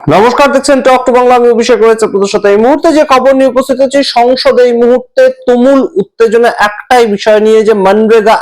নমস্কার, দেখছেন talk to Bangla. আমি অভিষেক রয়েছে আপনাদের সাথে। এই মুহূর্তে যে খবর নিয়ে উপস্থিত হচ্ছে সংসদে, এই মুহূর্তে তুমুল উত্তেজনা একটাই বিষয় নিয়ে, যে মনরেগা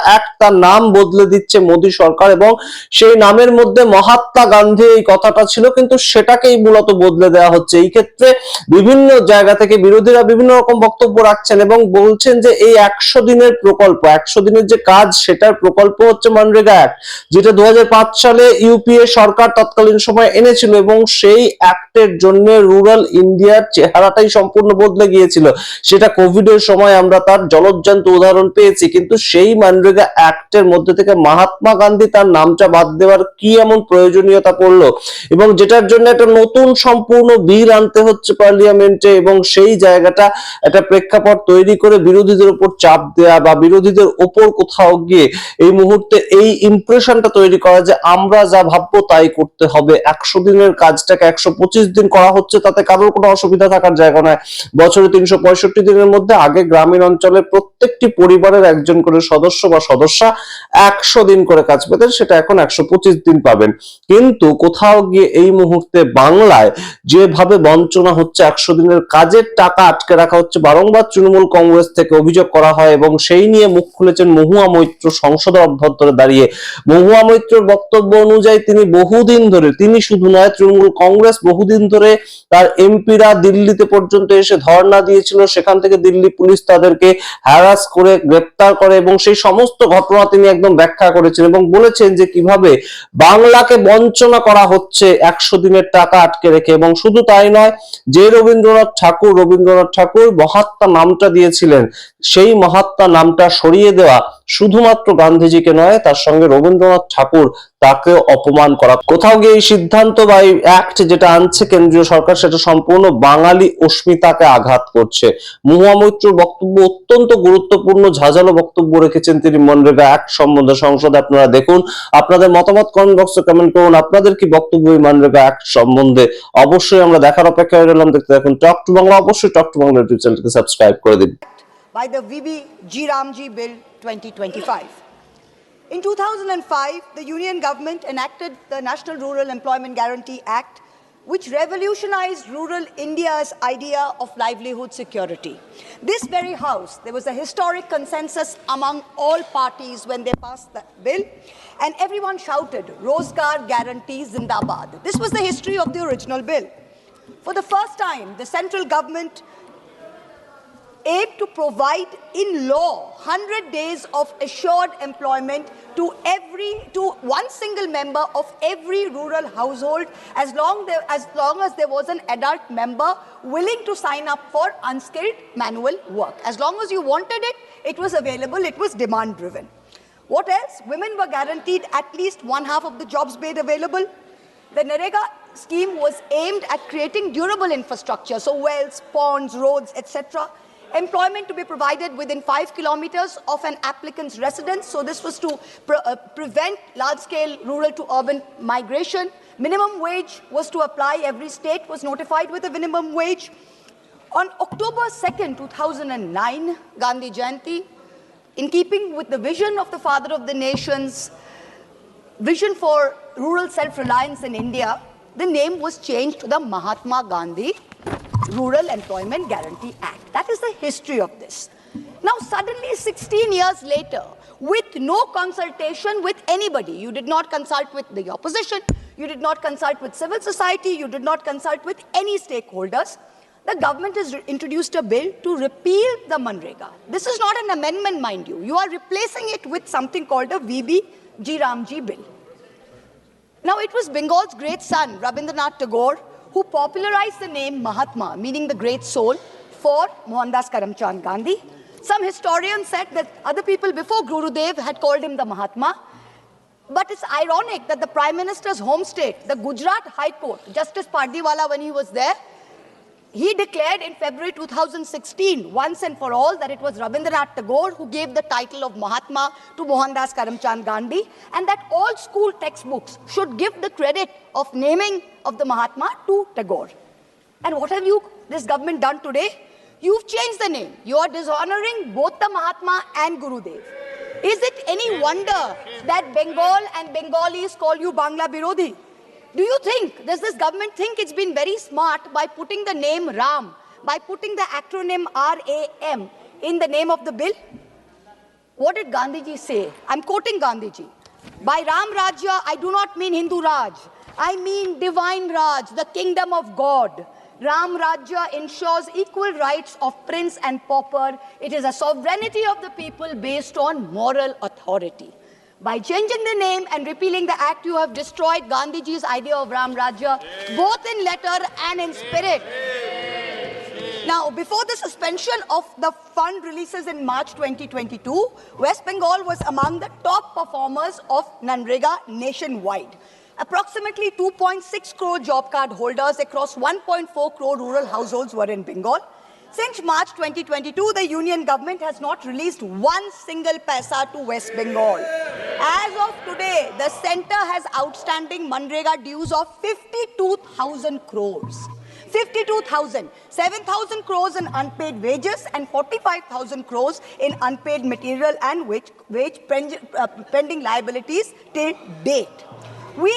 অ্যাক্ট তার নাম বদলে দিচ্ছে মোদী সরকার, এবং সেই নামের মধ্যে মহাত্মা গান্ধী এই কথাটা ছিল, কিন্তু সেটাকেই মূলত বদলে দেওয়া হচ্ছে। এই ক্ষেত্রে বিভিন্ন জায়গা থেকে বিরোধীরা বিভিন্ন রকম বক্তব্য রাখছেন এবং বলছেন যে এই 100 দিনের প্রকল্প, 100 দিনের যে কাজ, সেটার প্রকল্প হচ্ছে মনরেগা অ্যাক্ট, যেটা 2005 সালে ইউপিএ সরকার তৎকালীন সময় ছিল, এবং সেই অ্যাক্টের জন্য রুরাল ইন্ডিয়ার চেহারাটাই সম্পূর্ণ বদলে গিয়েছিল। সেটা কোভিড এর সময় আমরা তার জলজ্জান্ত উদাহরণ পেয়েছি। কিন্তু সেই মনরেগা অ্যাক্টের মধ্যে থেকে মহাত্মা গান্ধী তার নামটা বাদ দেওয়ার কি এমন প্রয়োজনীয়তা পড়লো, এবং যেটার জন্য একটা নতুন সম্পূর্ণ বিল আনতে হচ্ছে পার্লিয়ামেন্টে, এবং সেই জায়গাটা একটা প্রেক্ষাপট তৈরি করে বিরোধীদের উপর চাপ দেয়া বা বিরোধীদের উপর কোথাও গিয়ে এই মুহূর্তে এই ইমপ্রেশনটা তৈরি করা যে আমরা যা ভাববো তাই করতে হবে। 100 দিনের কাজটাকে 125 দিন করা হচ্ছে, তাতে কারোর কোনো অসুবিধা থাকার জায়গা নয়। বছরে 365 দিনের মধ্যে আগে গ্রামীণ অঞ্চলের প্রত্যেকটি পরিবারের একজন করে সদস্য বা সদস্যা 100 দিন করে কাজ পেতেন, সেটা এখন 125 দিন পাবেন। কিন্তু কোথাও গিয়ে এই মুহূর্তে বাংলায় যেভাবে বঞ্চনা হচ্ছে, 100 দিনের কাজের টাকা আটকে রাখা হচ্ছে, বারংবার তৃণমূল কংগ্রেস থেকে অভিযোগ করা হয়, এবং সেই নিয়ে মুখ খুলেছেন মহুয়া মৈত্র সংসদের অভ্যন্তরে দাঁড়িয়ে। মহুয়া মৈত্রর বক্তব্য অনুযায়ী তিনি বহুদিন ধরে, তিনি শুধু নয়, তৃণমূল কংগ্রেস বহুদিন ধরে তার এমপিরা দিল্লিতে পর্যন্ত এসে ধর্ণা দিয়েছিল, সেখান থেকে দিল্লি পুলিশ তাদেরকে হ্যারাস করে গ্রেপ্তার করে, এবং সেই সমস্ত ঘটনা তিনি একদম ব্যাখ্যা করেছেন এবং বলেছেন যে কিভাবে বাংলাকে বঞ্চনা করা হচ্ছে 100 দিনের টাকা আটকে রেখে। এবং শুধু তাই নয়, যে রবীন্দ্রনাথ ঠাকুর মহাত্মা নামটা দিয়েছিলেন, সেই মহাত্মা নামটা সরিয়ে দেওয়া শুধুমাত্র গান্ধীজিকে নয়, তার সঙ্গে রবীন্দ্রনাথ ঠাকুর, তাকে অপমান করা। কোথাও গিয়ে এই সিদ্ধান্ত বা এই অ্যাক্ট যেটা আনছে কেন্দ্রীয় সরকার, সেটা সম্পূর্ণ বাঙালি অস্মিতাকে আঘাত করছে। মহুয়া মৈত্রর বক্তব্য অত্যন্ত গুরুত্বপূর্ণ, ঝাঁঝালো বক্তব্য রেখেছেন তিনি মনরেগা অ্যাক্ট সম্বন্ধে সংসদে। আপনারা দেখুন, আপনাদের মতামত কমেন্ট বক্সে কমেন্ট করুন। আপনাদের কি বক্তব্য এই মনরেগা অ্যাক্ট সম্বন্ধে? অবশ্যই আমরা দেখার অপেক্ষায় রইলাম। দেখতে দেখুন টক টু বাংলা। অবশ্যই টক টু বাংলা ইউটিউব চ্যানেলকে সাবস্ক্রাইব করে দিন। By the VB-G Ramji Bill 2025. In 2005, the Union government enacted the National Rural Employment Guarantee Act, which revolutionized rural India's idea of livelihood security. This very house, there was a historic consensus among all parties when they passed the bill, and everyone shouted, "Rozgar Guarantee Zindabad." This was the history of the original bill. For the first time, the central government aimed to provide in law 100 days of assured employment to one single member of every rural household, as long as there was an adult member willing to sign up for unskilled manual work. As long as you wanted it, it was available, it was demand driven. What else? Women were guaranteed at least one half of the jobs made available. The NGNREGA scheme was aimed at creating durable infrastructure, so wells, ponds, roads, etc. Employment to be provided within 5 kilometers of an applicant's residence. So this was to prevent large-scale rural to urban migration. Minimum wage was to apply. Every state was notified with a minimum wage. On October 2nd, 2009, Gandhi Jayanti, in keeping with the vision of the father of the nation's vision for rural self-reliance in India, the name was changed to the Mahatma Gandhi Rural Employment Guarantee Act. That is the history of this. Now suddenly 16 years later, with no consultation with anybody, you did not consult with the opposition, you did not consult with civil society, you did not consult with any stakeholders, the government has introduced a bill to repeal the MGNREGA. This is not an amendment, mind you. You are replacing it with something called a VB-G Ramji bill. Now it was Bengal's great son, Rabindranath Tagore, who popularized the name Mahatma, meaning the great soul, for Mohandas Karamchand Gandhi. Some historians said that other people before Gurudev had called him the Mahatma. But it's ironic that the Prime Minister's home state, the Gujarat High Court, Justice Pardiwala, when he was there, he declared in February 2016, once and for all, that it was Rabindranath Tagore who gave the title of Mahatma to Mohandas Karamchand Gandhi, and that all school textbooks should give the credit of naming of the Mahatma to Tagore. And what have this government done today? You've changed the name. You are dishonoring both the Mahatma and Gurudev. Is it any wonder that Bengal and Bengalis call you Bangla Birodhi? Do you think, does this government think it's been very smart by putting the name Ram, by putting the acronym RAM in the name of the bill? What did Gandhiji say? I'm quoting Gandhiji. By Ram Rajya, I do not mean Hindu Raj. I mean divine Raj, the kingdom of God. Ram Rajya ensures equal rights of prince and pauper. It is a sovereignty of the people based on moral authority. By changing the name and repealing the act, you have destroyed Gandhiji's idea of Ram Rajya, both in letter and in spirit. Now, before the suspension of the fund releases in March 2022, West Bengal was among the top performers of MGNREGA nationwide. Approximately 2.6 crore job card holders across 1.4 crore rural households were in Bengal. Since March 2022, the union government has not released one single paisa to West Bengal. As of today, the centre has outstanding MGNREGA dues of 52,000 crores. 52,000, 7,000 crores in unpaid wages and 45,000 crores in unpaid material and wage pending liabilities till date. We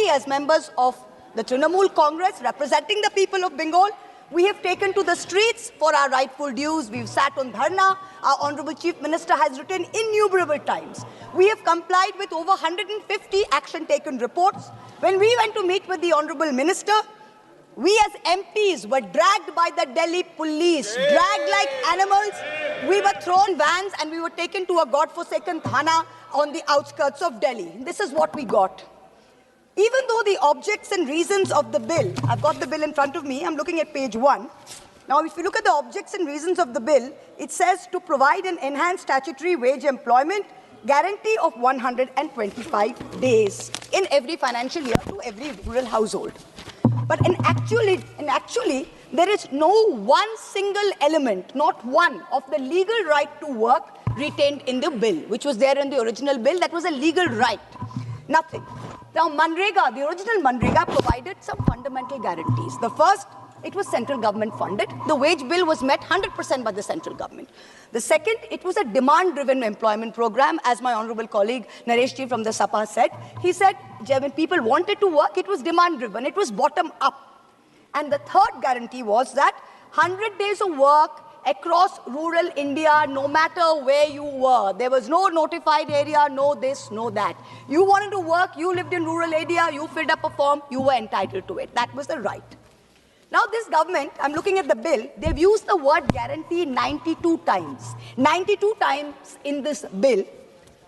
as members of the Trinamool Congress representing the people of Bengal, we have taken to the streets for our rightful dues. We've sat on dharna. Our Honorable Chief Minister has written innumerable times. We have complied with over 150 action taken reports. When we went to meet with the Honorable Minister, we as MPs were dragged by the Delhi police, dragged like animals. We were thrown vans and we were taken to a godforsaken thana on the outskirts of Delhi. This is what we got. Even though the objects and reasons of the bill, I've got the bill in front of me, I'm looking at page 1. Now, if you look at the objects and reasons of the bill, it says to provide an enhanced statutory wage employment guarantee of 125 days in every financial year to every rural household. But actually, there is no one single element, not one, of the legal right to work retained in the bill, which was there in the original bill. That was a legal right. Nothing. Now, MGNREGA, the original MGNREGA provided some fundamental guarantees. The first, it was central government funded. The wage bill was met 100% by the central government. The second, it was a demand-driven employment program, as my honorable colleague Nareshji from the SAPA said. He said, when people wanted to work, it was demand-driven. It was bottom-up. And the third guarantee was that 100 days of work across rural India, no matter where you were. There was no notified area, no this, no that. You wanted to work, you lived in rural area, you filled up a form, you were entitled to it. That was the right. Now this government, I'm looking at the bill, they've used the word guarantee 92 times. 92 times in this bill.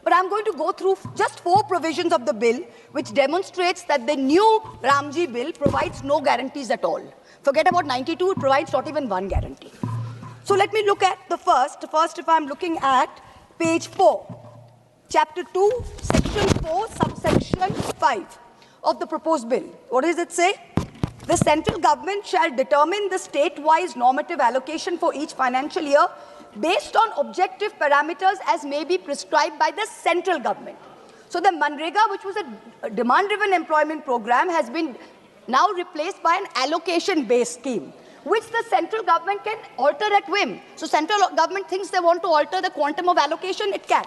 But I'm going to go through just 4 provisions of the bill which demonstrates that the new Ramji bill provides no guarantees at all. Forget about 92, it provides not even one guarantee. So let me look at the first. First, if I'm looking at page 4, chapter 2, section 4, subsection 5 of the proposed bill. What does it say? The central government shall determine the state-wise normative allocation for each financial year based on objective parameters as may be prescribed by the central government. So the MGNREGA, which was a demand-driven employment program, has been now replaced by an allocation-based scheme, which the central government can alter at whim. So central government thinks they want to alter the quantum of allocation, it can.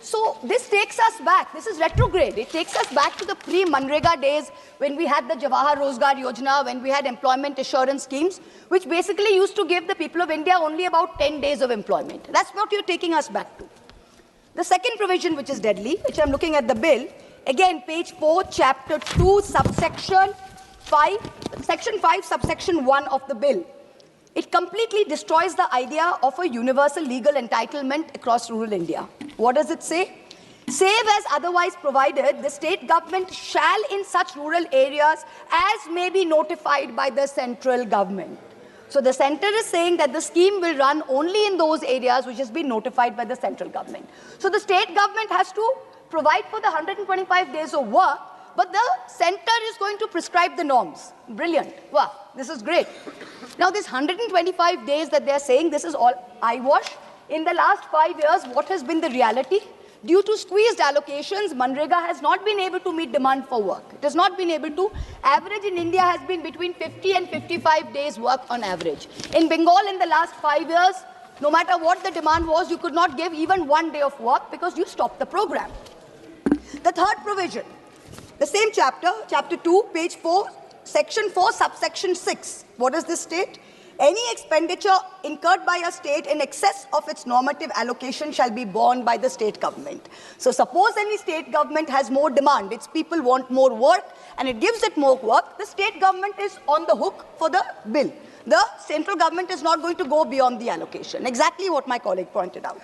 So this takes us back. This is retrograde. It takes us back to the pre-MGNREGA days when we had the Jawahar Rozgar Yojana, when we had employment assurance schemes, which basically used to give the people of India only about 10 days of employment. That's what you're taking us back to. The second provision, which is deadly, which I'm looking at the bill, again, page 4, chapter 2, subsection 5, section 5, subsection 1 of the bill. It completely destroys the idea of a universal legal entitlement across rural India. What does it say? Save as otherwise provided, the state government shall in such rural areas as may be notified by the central government. So the center is saying that the scheme will run only in those areas which has been notified by the central government. So the state government has to provide for the 125 days of work, but the center is going to prescribe the norms. Brilliant. Wow, this is great. Now, this 125 days that they're saying, this is all eyewash. In the last 5 years, what has been the reality? Due to squeezed allocations, MGNREGA has not been able to meet demand for work. It has not been able to. Average in India has been between 50 and 55 days work on average. In Bengal, in the last 5 years, no matter what the demand was, you could not give even 1 day of work because you stopped the program. The third provision. The same chapter, chapter 2, page 4, section 4, subsection 6. What does this state? Any expenditure incurred by a state in excess of its normative allocation shall be borne by the state government. So suppose any state government has more demand, its people want more work, and it gives it more work, the state government is on the hook for the bill. The central government is not going to go beyond the allocation. Exactly what my colleague pointed out.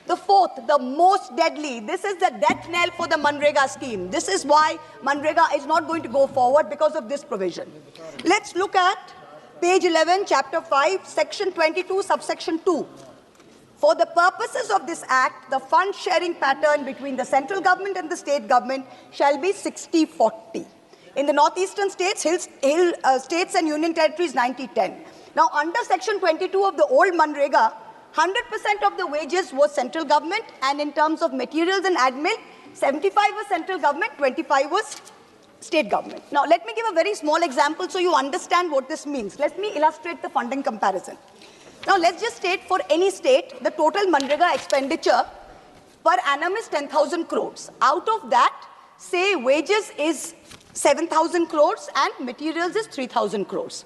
The fourth, the most deadly, this is the death knell for the MGNREGA scheme. This is why MGNREGA is not going to go forward because of this provision. Let's look at page 11, chapter 5, section 22, subsection 2. For the purposes of this act, the fund sharing pattern between the central government and the state government shall be 60-40. In the northeastern states, states and union territories, 90-10. Now, under section 22 of the old MGNREGA, 100% of the wages was central government, and in terms of materials and admin, 75 was central government, 25 was state government. Now, let me give a very small example so you understand what this means. Let me illustrate the funding comparison. Now, let's just state for any state, the total MGNREGA expenditure per annum is 10,000 crores. Out of that, say wages is 7,000 crores and materials is 3,000 crores.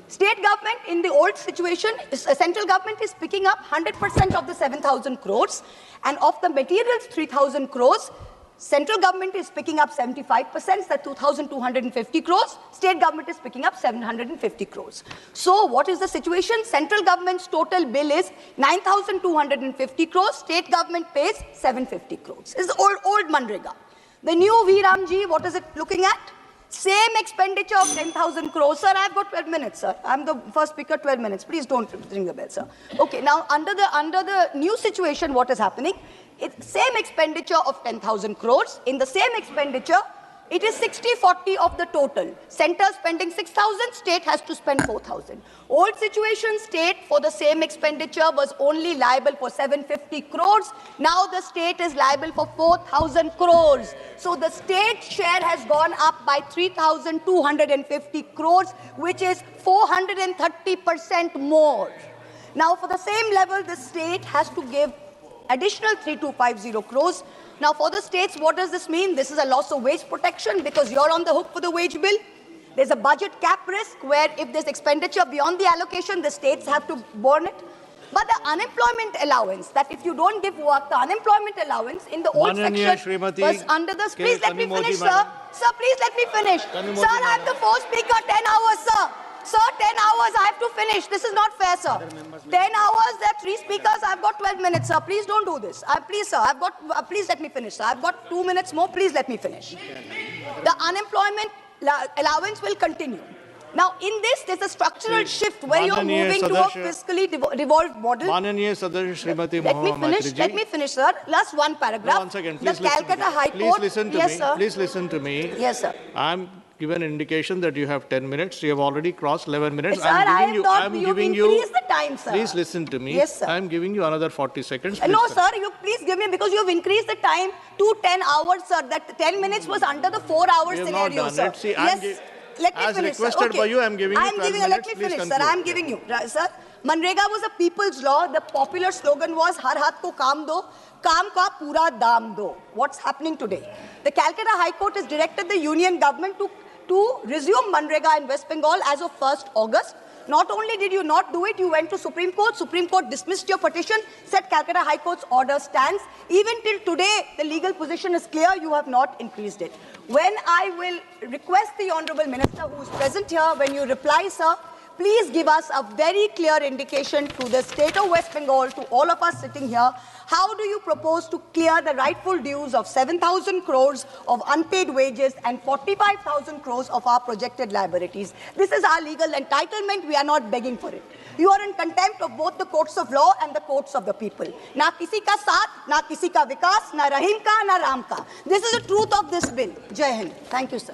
State government in the old situation, central government is picking up 100% of the 7,000 crores, and of the materials 3,000 crores, central government is picking up 75%, that's 2,250 crores, state government is picking up 750 crores. So what is the situation? Central government's total bill is 9,250 crores, state government pays 750 crores. This is old MGNREGA. The new VRAMG, what is it looking at? Same expenditure of 10,000 crores. Sir, I've got 12 minutes, sir. I'm the first speaker, 12 minutes. Please don't ring the bell, sir. Okay, now under the new situation, what is happening? It's same expenditure of 10,000 crores. In the same expenditure, it is 60-40 of the total. Center spending 6,000, state has to spend 4,000. Old situation, state for the same expenditure was only liable for 750 crores. Now the state is liable for 4,000 crores. So the state share has gone up by 3,250 crores, which is 430% more. Now for the same level, the state has to give additional 3,250 crores. Now, for the states, what does this mean? This is a loss of wage protection because you're on the hook for the wage bill. There's a budget cap risk where if there's expenditure beyond the allocation, the states have to borne it. But the unemployment allowance, that if you don't give work, the unemployment allowance in the old section was under the... Please let me finish, sir. Sir, please let me finish. Sir, I'm the fourth speaker, 10 hours, sir. Sir, 10 hours, I have to finish. This is not fair, sir. 10 hours, there are 3 speakers, I've got 12 minutes, sir. Please don't do this. Please, sir, please let me finish, sir. I've got 2 minutes more, please let me finish. The unemployment allowance will continue. Now, in this, there's a structural shift where you're moving to a fiscally devolved model. Let me finish, sir. Last one paragraph. No, 1 second. Please the Calcutta High Court. Please listen to yes, me. Sir. Please listen to me. Yes, sir. I'm given an indication that you have 10 minutes. You have already crossed 11 minutes. Sir, I'm giving you. Increase the time, sir. Please listen to me. Yes, sir. I'm giving you another 40 seconds. No, sir. You please give me because you've increased the time to 10 hours, sir. That 10 minutes was under the 4-hour scenario, sir. See, yes. Let me as finish, requested sir. by you, I'm giving you 12 minutes. Let me finish, sir. I'm giving you, sir. MGNREGA was a people's law. The popular slogan was "Har haath ko kaam do, kaam ka pura daam do." What's happening today? The Calcutta High Court has directed the union government to resume MGNREGA in West Bengal as of 1st August. Not only did you not do it, you went to Supreme Court. Supreme Court dismissed your petition, said Calcutta High Court's order stands. Even till today, the legal position is clear. You have not increased it. When I will request the Honorable Minister who is present here, when you reply, sir, please give us a very clear indication to the state of West Bengal, to all of us sitting here. How do you propose to clear the rightful dues of 7,000 crores of unpaid wages and 45,000 crores of our projected liabilities? This is our legal entitlement. We are not begging for it. You are in contempt of both the courts of law and the courts of the people. Na kisi ka saath, na kisi ka vikas, na Rahim ka, na Ram ka. This is the truth of this bill. Jai Hind. Thank you, sir.